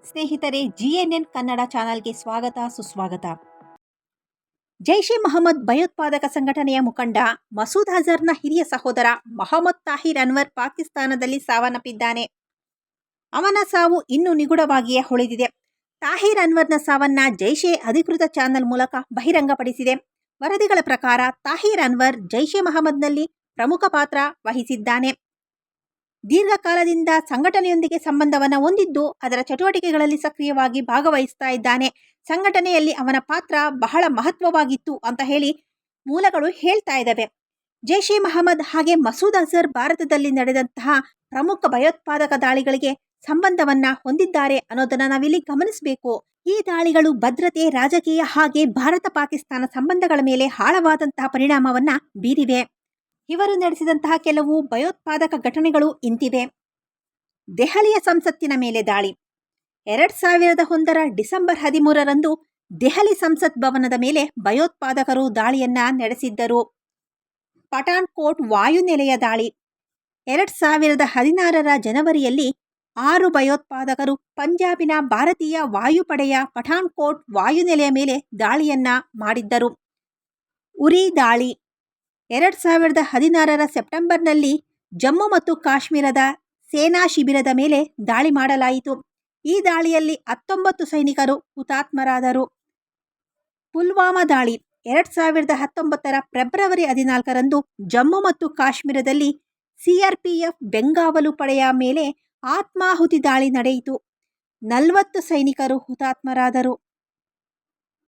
ಸ್ನೇಹಿತರೆ, ಜಿಎನ್ಎನ್ ಕನ್ನಡ ಚಾನಲ್ಗೆ ಸ್ವಾಗತ ಸುಸ್ವಾಗತ. ಜೈಷ್ ಎ ಮೊಹಮ್ಮದ್ ಭಯೋತ್ಪಾದಕ ಸಂಘಟನೆಯ ಮುಖಂಡ ಮಸೂದ್ ಅಜರ್ನ ಹಿರಿಯ ಸಹೋದರ ಮೊಹಮ್ಮದ್ ತಾಹಿರ್ ಅನ್ವರ್ ಪಾಕಿಸ್ತಾನದಲ್ಲಿ ಸಾವನ್ನಪ್ಪಿದ್ದಾನೆ. ಅವನ ಸಾವು ಇನ್ನೂ ನಿಗೂಢವಾಗಿಯೇ ಉಳಿದಿದೆ. ತಾಹಿರ್ ಅನ್ವರ್ನ ಸಾವನ್ನ ಜೈಷ್ ಎ ಅಧಿಕೃತ ಚಾನೆಲ್ ಮೂಲಕ ಬಹಿರಂಗಪಡಿಸಿದೆ. ವರದಿಗಳ ಪ್ರಕಾರ ತಾಹಿರ್ ಅನ್ವರ್ ಜೈಷ್ ಎ ಮೊಹಮ್ಮದ್ನಲ್ಲಿ ಪ್ರಮುಖ ಪಾತ್ರ ವಹಿಸಿದ್ದಾನೆ. ದೀರ್ಘಕಾಲದಿಂದ ಸಂಘಟನೆಯೊಂದಿಗೆ ಸಂಬಂಧವನ್ನು ಹೊಂದಿದ್ದು ಅದರ ಚಟುವಟಿಕೆಗಳಲ್ಲಿ ಸಕ್ರಿಯವಾಗಿ ಭಾಗವಹಿಸ್ತಾ ಇದ್ದಾನೆ. ಸಂಘಟನೆಯಲ್ಲಿ ಅವನ ಪಾತ್ರ ಬಹಳ ಮಹತ್ವವಾಗಿತ್ತು ಅಂತ ಹೇಳಿ ಮೂಲಗಳು ಹೇಳ್ತಾ ಇದ್ದಾವೆ. ಜೈಷ್ ಎ ಮೊಹಮ್ಮದ್ ಹಾಗೆ ಮಸೂದ್ ಅಜರ್ ಭಾರತದಲ್ಲಿ ನಡೆದಂತಹ ಪ್ರಮುಖ ಭಯೋತ್ಪಾದಕ ದಾಳಿಗಳಿಗೆ ಸಂಬಂಧವನ್ನ ಹೊಂದಿದ್ದಾರೆ ಅನ್ನೋದನ್ನ ನಾವಿಲ್ಲಿ ಗಮನಿಸಬೇಕು. ಈ ದಾಳಿಗಳು ಭದ್ರತೆ, ರಾಜಕೀಯ ಹಾಗೆ ಭಾರತ ಪಾಕಿಸ್ತಾನ ಸಂಬಂಧಗಳ ಮೇಲೆ ಆಳವಾದಂತಹ ಪರಿಣಾಮವನ್ನ ಬೀರಿವೆ. ಇವರು ನಡೆಸಿದಂತಹ ಕೆಲವು ಭಯೋತ್ಪಾದಕ ಘಟನೆಗಳು ಇಂತಿವೆ. ದೆಹಲಿಯ ಸಂಸತ್ತಿನ ಮೇಲೆ ದಾಳಿ. 2001 ಡಿಸೆಂಬರ್ 13ರಂದು ದೆಹಲಿ ಸಂಸತ್ ಭವನದ ಮೇಲೆ ಭಯೋತ್ಪಾದಕರು ದಾಳಿಯನ್ನ ನಡೆಸಿದ್ದರು. ಪಠಾಣ್ಕೋಟ್ ವಾಯುನೆಲೆಯ ದಾಳಿ. 2016ರ ಜನವರಿಯಲ್ಲಿ 6 ಭಯೋತ್ಪಾದಕರು ಪಂಜಾಬಿನ ಭಾರತೀಯ ವಾಯುಪಡೆಯ ಪಠಾಣ್ಕೋಟ್ ವಾಯುನೆಲೆಯ ಮೇಲೆ ದಾಳಿಯನ್ನ ಮಾಡಿದ್ದರು. ಉರಿ ದಾಳಿ. 2016ರ ಸೆಪ್ಟೆಂಬರ್ನಲ್ಲಿ ಜಮ್ಮು ಮತ್ತು ಕಾಶ್ಮೀರದ ಸೇನಾ ಶಿಬಿರದ ಮೇಲೆ ದಾಳಿ ಮಾಡಲಾಯಿತು. ಈ ದಾಳಿಯಲ್ಲಿ 19 ಸೈನಿಕರು ಹುತಾತ್ಮರಾದರು. ಪುಲ್ವಾಮಾ ದಾಳಿ. 2019ರ ಫೆಬ್ರವರಿ 14ರಂದು ಜಮ್ಮು ಮತ್ತು ಕಾಶ್ಮೀರದಲ್ಲಿ ಸಿಆರ್ಪಿಎಫ್ ಬೆಂಗಾವಲು ಪಡೆಯ ಮೇಲೆ ಆತ್ಮಾಹುತಿ ದಾಳಿ ನಡೆಯಿತು. 40 ಸೈನಿಕರು ಹುತಾತ್ಮರಾದರು.